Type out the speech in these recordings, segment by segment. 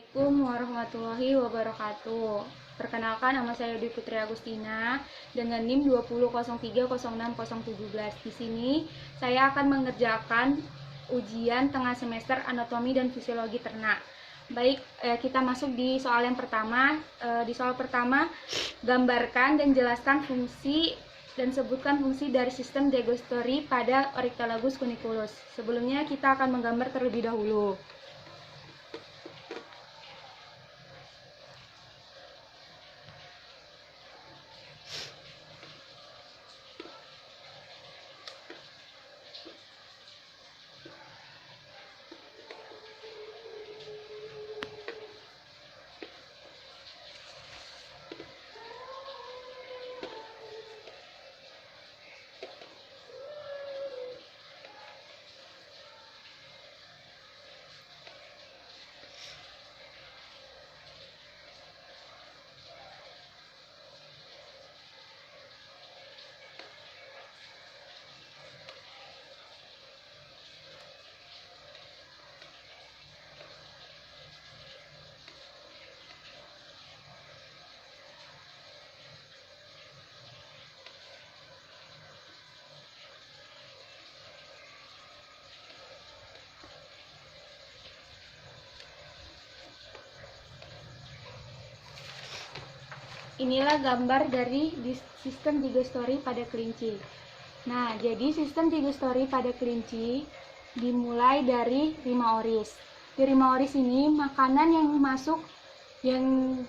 Assalamualaikum warahmatullahi wabarakatuh. Perkenalkan, nama saya Dwi Putri Agustina dengan NIM 2003060017. Di sini saya akan mengerjakan ujian tengah semester anatomi dan fisiologi ternak. Baik, kita masuk di soal yang pertama. Di soal pertama, gambarkan dan jelaskan fungsi dan sebutkan fungsi dari sistem digostory pada Oryctolagus cuniculus. Sebelumnya kita akan menggambar terlebih dahulu. Inilah gambar dari sistem digostory pada kelinci. Nah, jadi sistem digostory pada kelinci dimulai dari rima oris. Di rima oris ini, makanan yang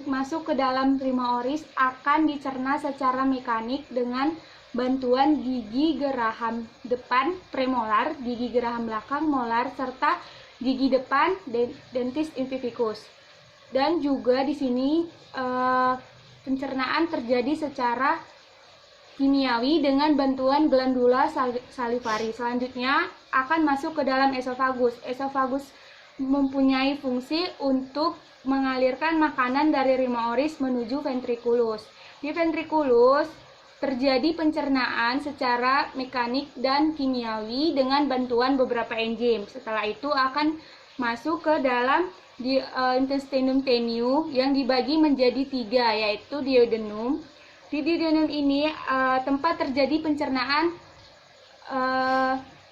masuk ke dalam rima oris akan dicerna secara mekanik dengan bantuan gigi geraham depan premolar, gigi geraham belakang molar, serta gigi depan dentis impipicus. Dan juga di sini pencernaan terjadi secara kimiawi dengan bantuan glandula salivari. Selanjutnya akan masuk ke dalam esofagus. Esofagus mempunyai fungsi untuk mengalirkan makanan dari rima oris menuju ventriculus. Di ventriculus terjadi pencernaan secara mekanik dan kimiawi dengan bantuan beberapa enzim. Setelah itu akan masuk ke dalam intestinum tenue yang dibagi menjadi 3, yaitu duodenum. Di duodenum ini tempat terjadi pencernaan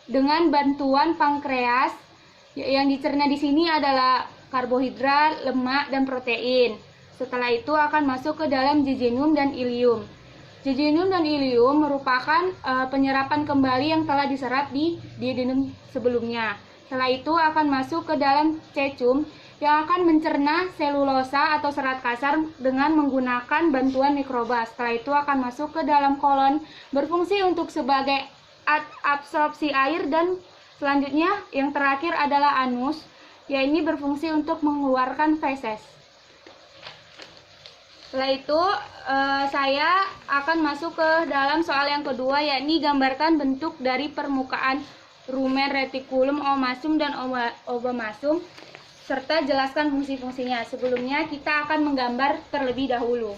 dengan bantuan pankreas. Yang dicerna di sini adalah karbohidrat, lemak, dan protein. Setelah itu akan masuk ke dalam jejunum dan ileum. Jejunum dan ileum merupakan penyerapan kembali yang telah diserap di duodenum sebelumnya. Setelah itu akan masuk ke dalam cecum yang akan mencerna selulosa atau serat kasar dengan menggunakan bantuan mikroba. Setelah itu akan masuk ke dalam kolon, berfungsi untuk sebagai absorpsi air, dan selanjutnya yang terakhir adalah anus, yaitu berfungsi untuk mengeluarkan feses. Setelah itu saya akan masuk ke dalam soal yang kedua, yakni gambarkan bentuk dari permukaan rumen, retikulum, omasum, dan ovomasum, serta jelaskan fungsi-fungsinya. Sebelumnya kita akan menggambar terlebih dahulu.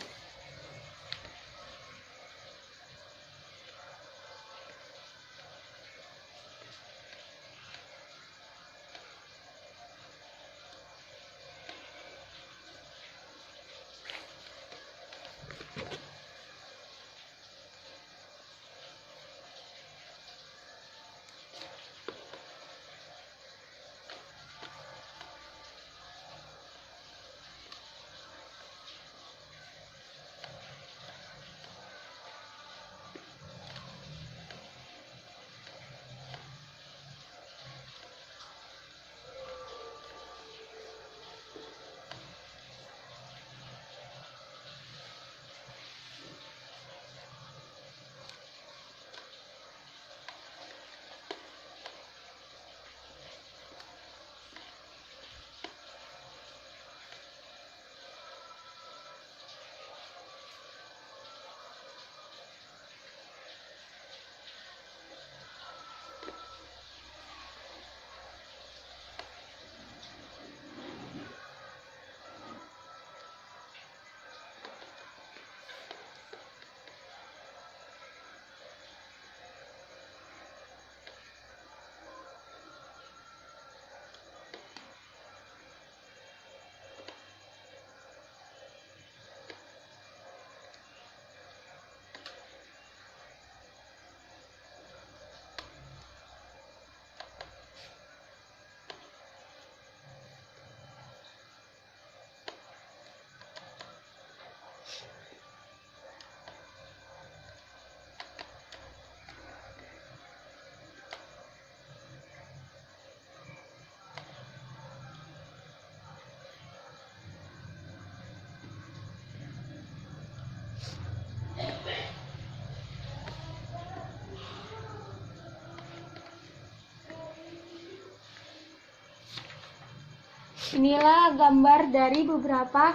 Inilah gambar dari beberapa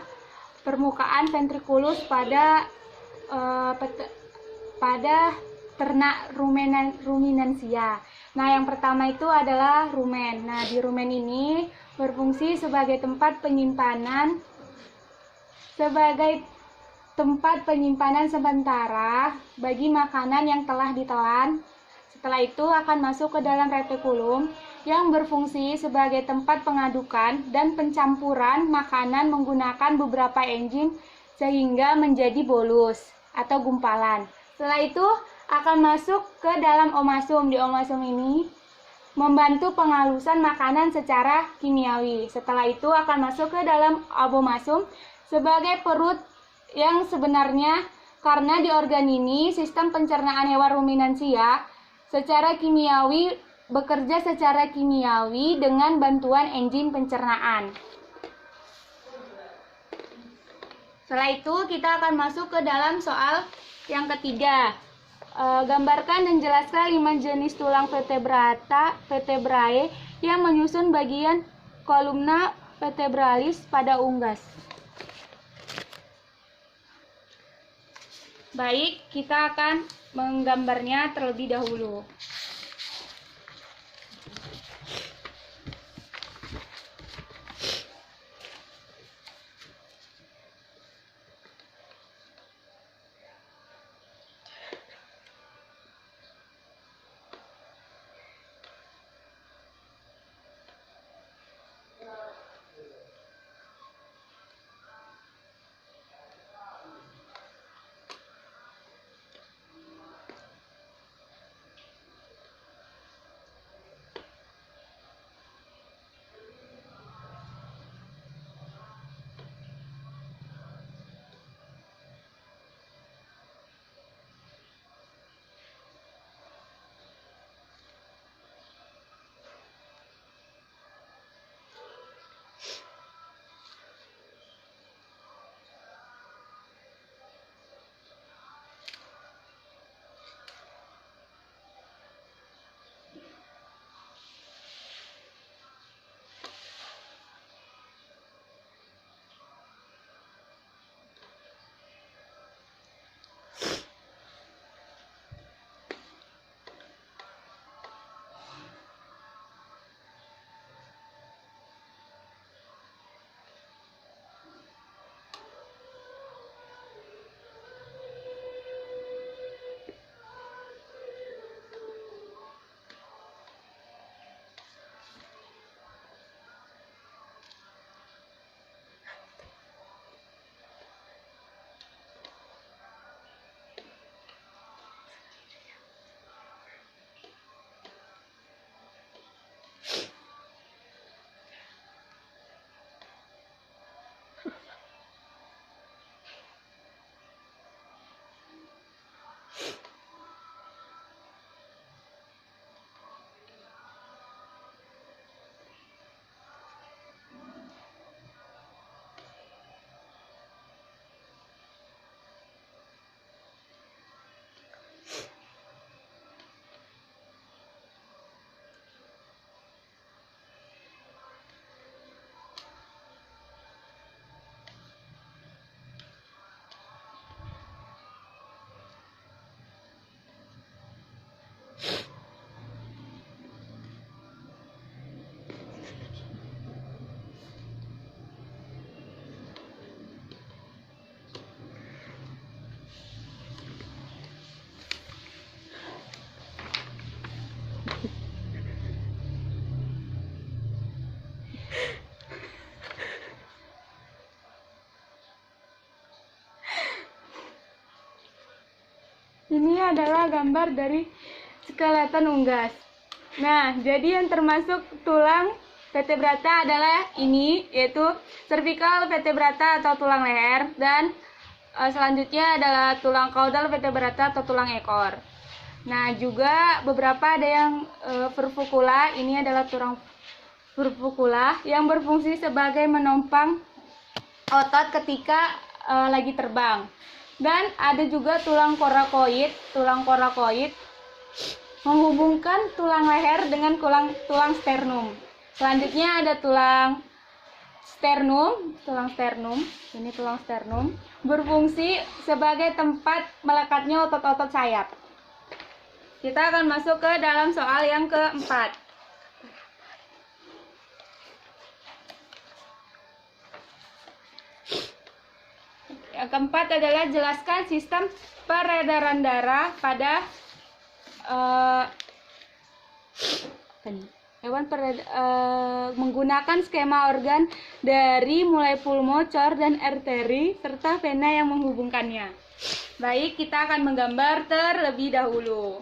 permukaan ventrikulus pada ternak ruminansia. Nah, yang pertama itu adalah rumen. Nah, di rumen ini berfungsi sebagai tempat penyimpanan sementara bagi makanan yang telah ditelan. Setelah itu akan masuk ke dalam retikulum yang berfungsi sebagai tempat pengadukan dan pencampuran makanan menggunakan beberapa enzim sehingga menjadi bolus atau gumpalan. Setelah itu akan masuk ke dalam omasum. Di omasum ini membantu penghalusan makanan secara kimiawi. Setelah itu akan masuk ke dalam abomasum sebagai perut yang sebenarnya, karena di organ ini sistem pencernaan hewan ruminansia bekerja secara kimiawi dengan bantuan enzim pencernaan. Setelah itu kita akan masuk ke dalam soal yang ketiga. Gambarkan dan jelaskan 5 jenis tulang vertebrae yang menyusun bagian kolumna vertebralis pada unggas. Baik, kita akan menggambarnya terlebih dahulu. Ini adalah gambar dari skeleton unggas. Nah, jadi yang termasuk tulang vertebrata adalah ini, yaitu cervical vertebrata atau tulang leher, dan selanjutnya adalah tulang caudal vertebrata atau tulang ekor. Nah, juga beberapa ada yang furfugula. Ini adalah tulang furfugula yang berfungsi sebagai menopang otot ketika lagi terbang. Dan ada juga tulang korakoid. Tulang korakoid menghubungkan tulang leher dengan tulang sternum. Selanjutnya ada tulang sternum, ini tulang sternum berfungsi sebagai tempat melekatnya otot-otot sayap. Kita akan masuk ke dalam soal yang keempat. Yang keempat adalah jelaskan sistem peredaran darah pada hewan menggunakan skema organ dari mulai pulmotor dan arteri serta vena yang menghubungkannya. Baik, kita akan menggambar terlebih dahulu.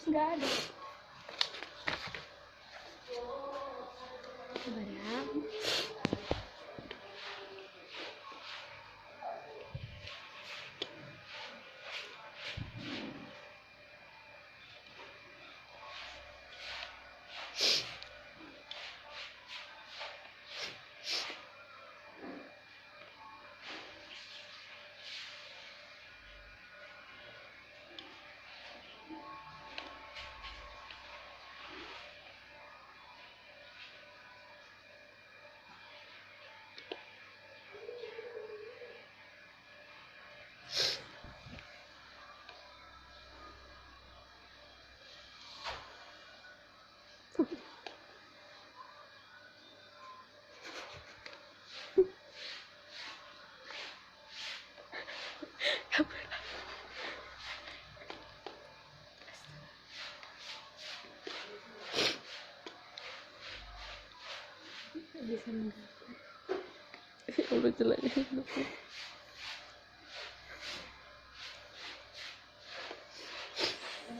Nggak ada. Bisa menggambar.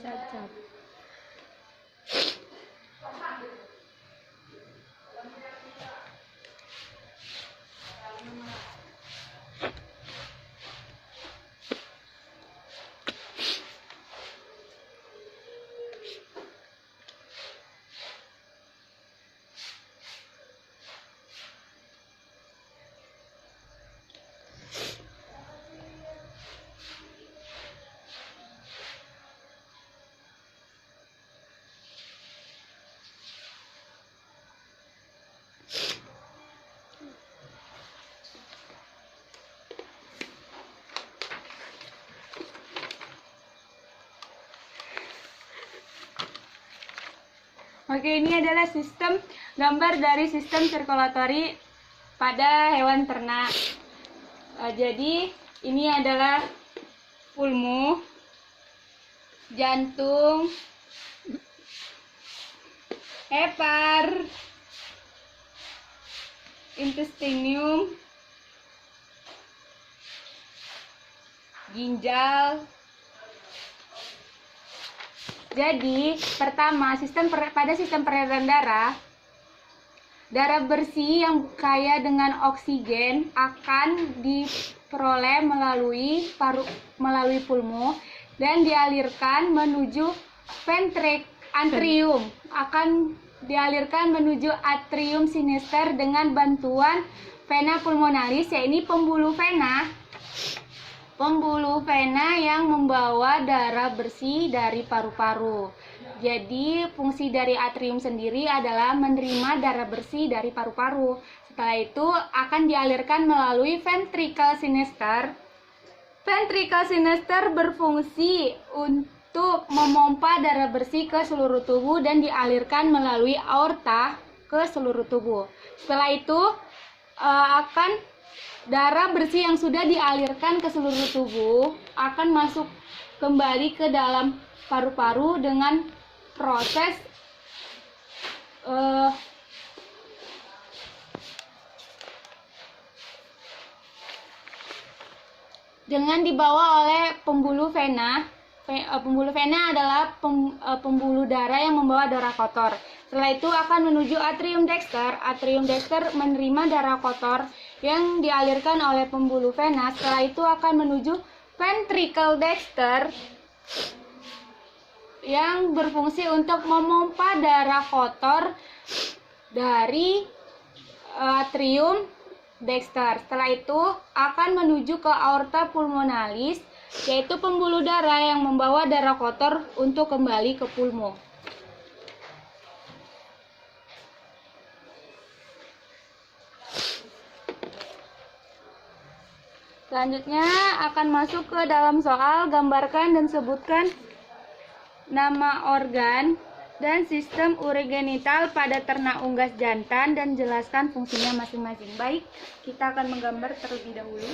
Cacat. Oke, ini adalah sistem gambar dari sistem sirkulatori pada hewan ternak. Jadi ini adalah pulmu, jantung, hepar, intestinium, ginjal. Jadi, pertama, pada sistem peredaran darah bersih yang kaya dengan oksigen akan diperoleh melalui pulmo dan dialirkan menuju atrium sinister dengan bantuan vena pulmonalis, yaitu pembuluh vena yang membawa darah bersih dari paru-paru. Jadi fungsi dari atrium sendiri adalah menerima darah bersih dari paru-paru. Setelah itu akan dialirkan melalui ventricle sinister. Ventricle sinister berfungsi untuk memompa darah bersih ke seluruh tubuh dan dialirkan melalui aorta ke seluruh tubuh. Setelah itu darah bersih yang sudah dialirkan ke seluruh tubuh akan masuk kembali ke dalam paru-paru dengan proses dengan dibawa oleh pembuluh vena. Pembuluh vena adalah pembuluh darah yang membawa darah kotor. Setelah itu akan menuju atrium dexter. Atrium dexter menerima darah kotor yang dialirkan oleh pembuluh vena. Setelah itu akan menuju ventricle dexter yang berfungsi untuk memompa darah kotor dari atrium dexter. Setelah itu akan menuju ke aorta pulmonalis, yaitu pembuluh darah yang membawa darah kotor untuk kembali ke pulmo. Selanjutnya akan masuk ke dalam soal, gambarkan dan sebutkan nama organ dan sistem urogenital pada ternak unggas jantan dan jelaskan fungsinya masing-masing. Baik, kita akan menggambar terlebih dahulu.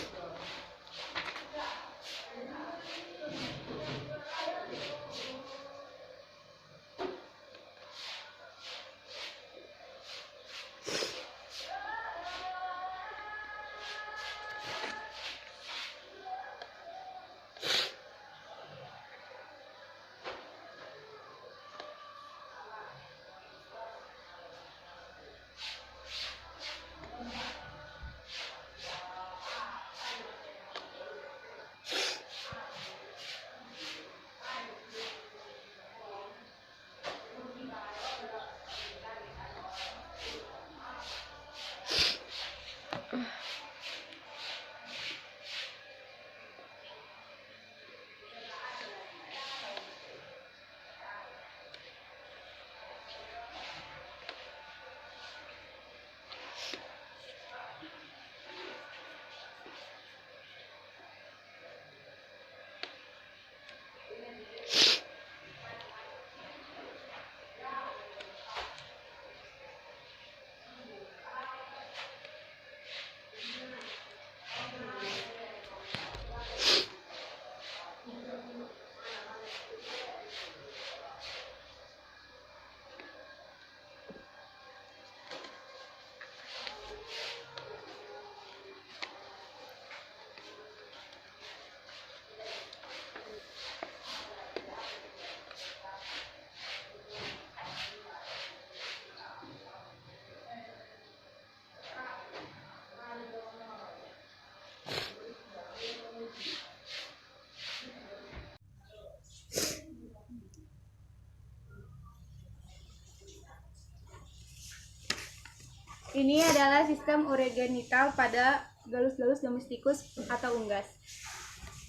Ini adalah sistem urogenital pada Gallus-Gallus domesticus atau unggas.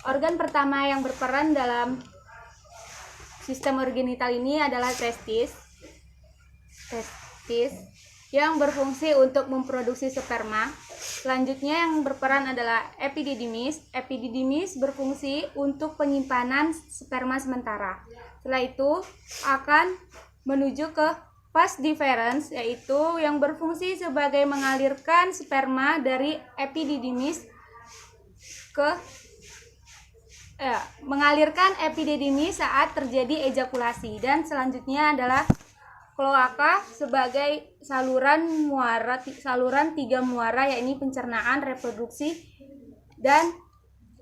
Organ pertama yang berperan dalam sistem urogenital ini adalah testis yang berfungsi untuk memproduksi sperma. Selanjutnya yang berperan adalah epididymis. Epididymis berfungsi untuk penyimpanan sperma sementara. Setelah itu akan menuju ke vas deferens, yaitu yang berfungsi sebagai mengalirkan sperma dari epididymis mengalirkan epididymis saat terjadi ejakulasi. Dan selanjutnya adalah kloaka sebagai saluran tiga muara, yakni pencernaan, reproduksi, dan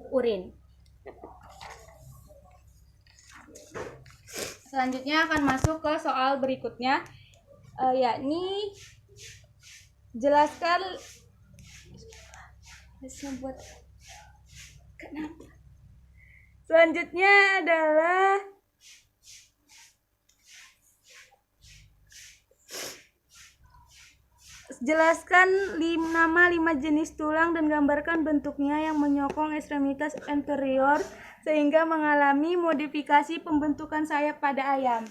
urin. Selanjutnya akan masuk ke soal berikutnya, yakni jelaskan selanjutnya adalah jelaskan nama 5 jenis tulang dan gambarkan bentuknya yang menyokong ekstremitas anterior sehingga mengalami modifikasi pembentukan sayap pada ayam.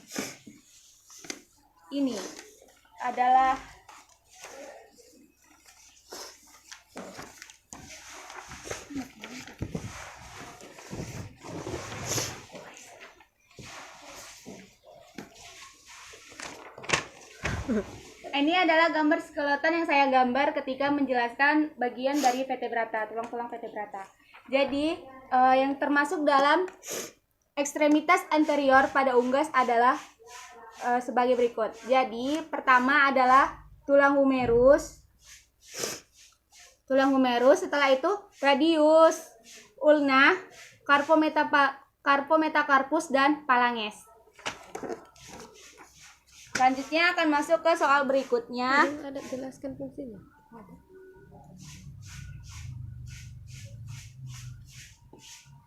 Ini adalah gambar skeleton yang saya gambar ketika menjelaskan bagian dari vertebrata, tulang-tulang vertebrata. Jadi yang termasuk dalam ekstremitas anterior pada unggas adalah sebagai berikut. Jadi pertama adalah tulang humerus. Setelah itu radius, ulna, carpometacarpus, dan phalanges. Selanjutnya akan masuk ke soal berikutnya. Ada jelaskan fungsinya.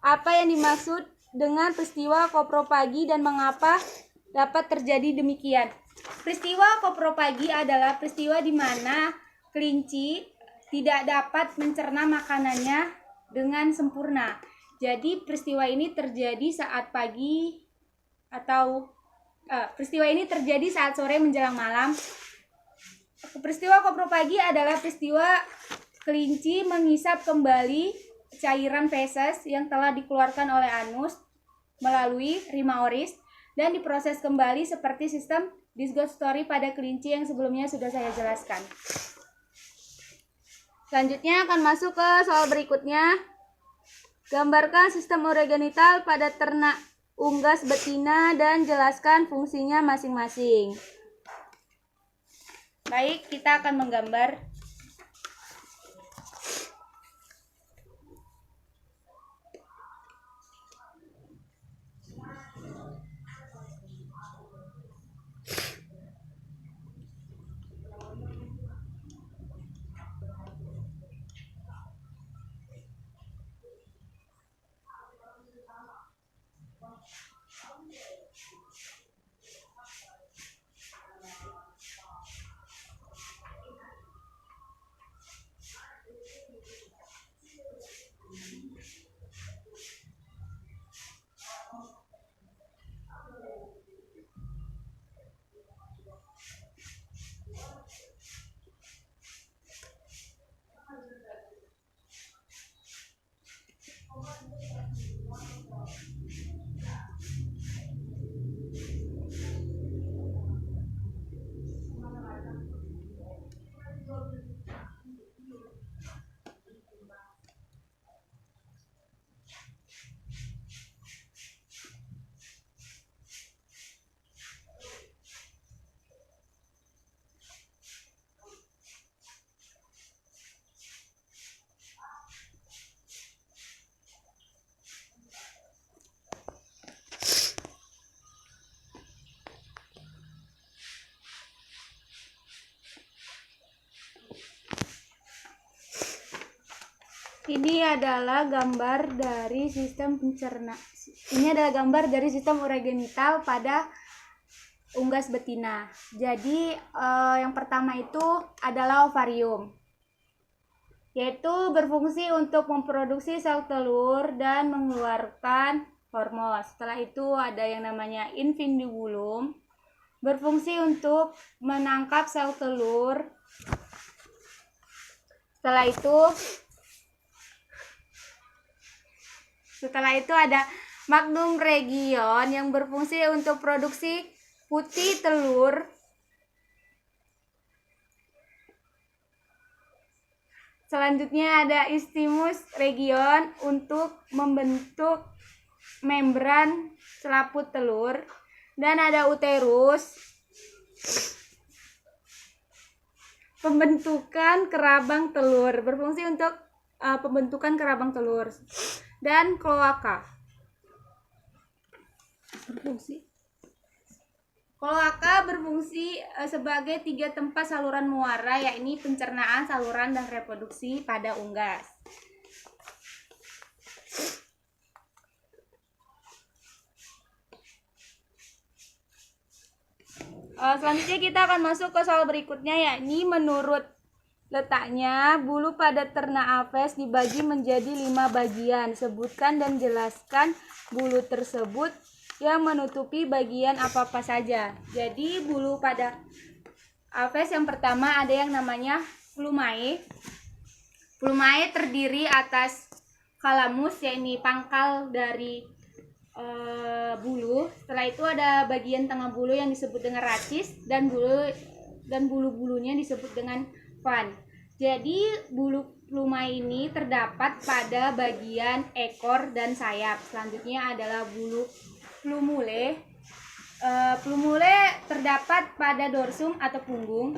Apa yang dimaksud dengan peristiwa kopropagi dan mengapa dapat terjadi demikian. Peristiwa kopropagi adalah peristiwa di mana kelinci tidak dapat mencerna makanannya dengan sempurna. Jadi peristiwa ini terjadi saat pagi atau peristiwa ini terjadi saat sore menjelang malam. Peristiwa kopropagi adalah peristiwa kelinci menghisap kembali cairan feses yang telah dikeluarkan oleh anus melalui rima oris dan diproses kembali seperti sistem disgustatory pada kelinci yang sebelumnya sudah saya jelaskan. Selanjutnya akan masuk ke soal berikutnya. Gambarkan sistem urogenital pada ternak unggas betina dan jelaskan fungsinya masing-masing. Baik, kita akan menggambar. Ini adalah gambar dari sistem pencernaan. Ini adalah gambar dari sistem urogenital pada unggas betina. Jadi yang pertama itu adalah ovarium, yaitu berfungsi untuk memproduksi sel telur dan mengeluarkan hormon. Setelah itu ada yang namanya infundibulum, berfungsi untuk menangkap sel telur. Setelah itu ada magnum region yang berfungsi untuk produksi putih telur. Selanjutnya ada isthmus region untuk membentuk membran selaput telur. Dan ada uterus, pembentukan kerabang telur, berfungsi untuk pembentukan kerabang telur. Dan kloaka berfungsi sebagai 3 tempat saluran muara, yakni pencernaan, saluran, dan reproduksi pada unggas. Selanjutnya kita akan masuk ke soal berikutnya, yakni menurut letaknya bulu pada ternak Aves dibagi menjadi 5 bagian. Sebutkan dan jelaskan bulu tersebut yang menutupi bagian apa-apa saja. Jadi bulu pada Aves yang pertama ada yang namanya plumae. Plumae terdiri atas kalamus, yakni pangkal dari bulu. Setelah itu ada bagian tengah bulu yang disebut dengan rachis dan bulu-bulunya disebut dengan van. Jadi bulu plumae ini terdapat pada bagian ekor dan sayap. Selanjutnya adalah bulu plumule. Plumule terdapat pada dorsum atau punggung.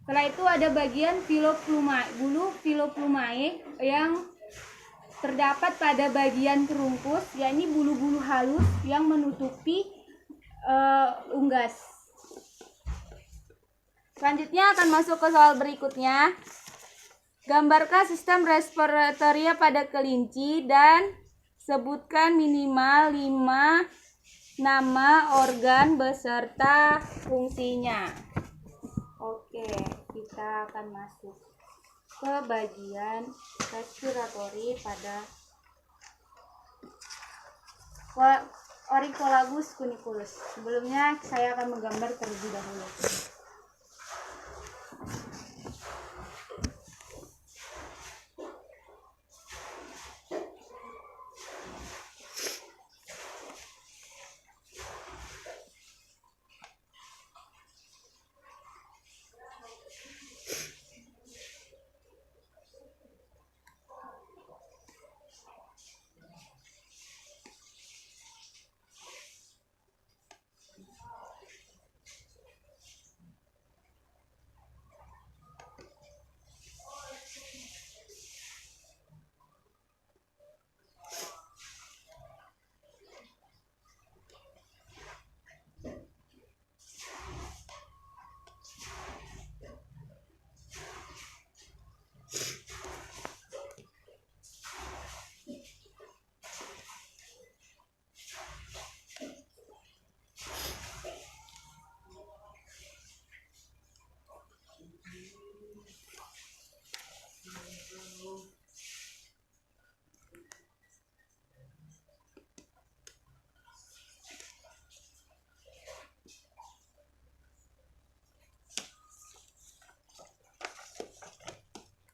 Setelah itu ada bagian filoplumae, bulu filoplumae yang terdapat pada bagian terungkus, yakni bulu-bulu halus yang menutupi unggas. Selanjutnya akan masuk ke soal berikutnya. Gambarkan sistem respiratoria pada kelinci dan Sebutkan minimal 5 nama organ beserta fungsinya. Oke, kita akan masuk ke bagian respiratory pada Ornithologus cuniculus. Sebelumnya saya akan menggambar terlebih dahulu.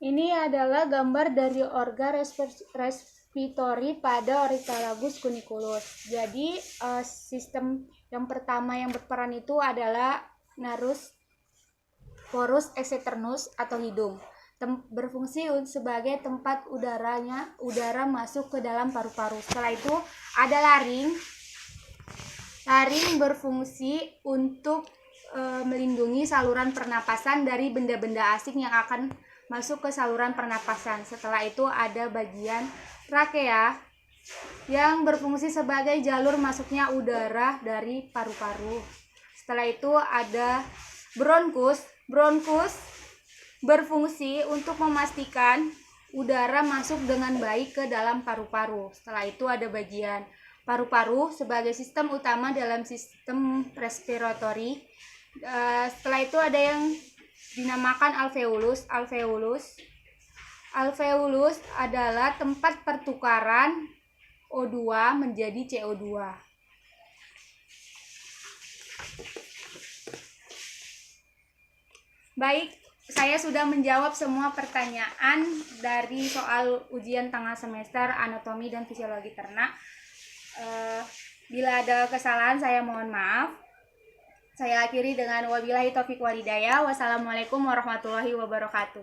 Ini adalah gambar dari organ respiratory pada Ornithologus cuniculus. Jadi sistem yang pertama yang berperan itu adalah narus porus externus atau hidung, berfungsi sebagai tempat udara masuk ke dalam paru-paru. Setelah itu ada laring. Laring berfungsi untuk melindungi saluran pernapasan dari benda-benda asing yang akan masuk ke saluran pernapasan. Setelah itu ada bagian trakea yang berfungsi sebagai jalur masuknya udara dari paru-paru. Setelah itu ada bronkus. Bronkus berfungsi untuk memastikan udara masuk dengan baik ke dalam paru-paru. Setelah itu ada bagian paru-paru sebagai sistem utama dalam sistem respiratory. Setelah itu ada yang dinamakan alveolus. Alveolus adalah tempat pertukaran O2 menjadi CO2. Baik, saya sudah menjawab semua pertanyaan dari soal ujian tengah semester anatomi dan fisiologi ternak. Bila ada kesalahan saya mohon maaf. Saya akhiri dengan wabillahi taufiq wal hidayah. Wassalamualaikum warahmatullahi wabarakatuh.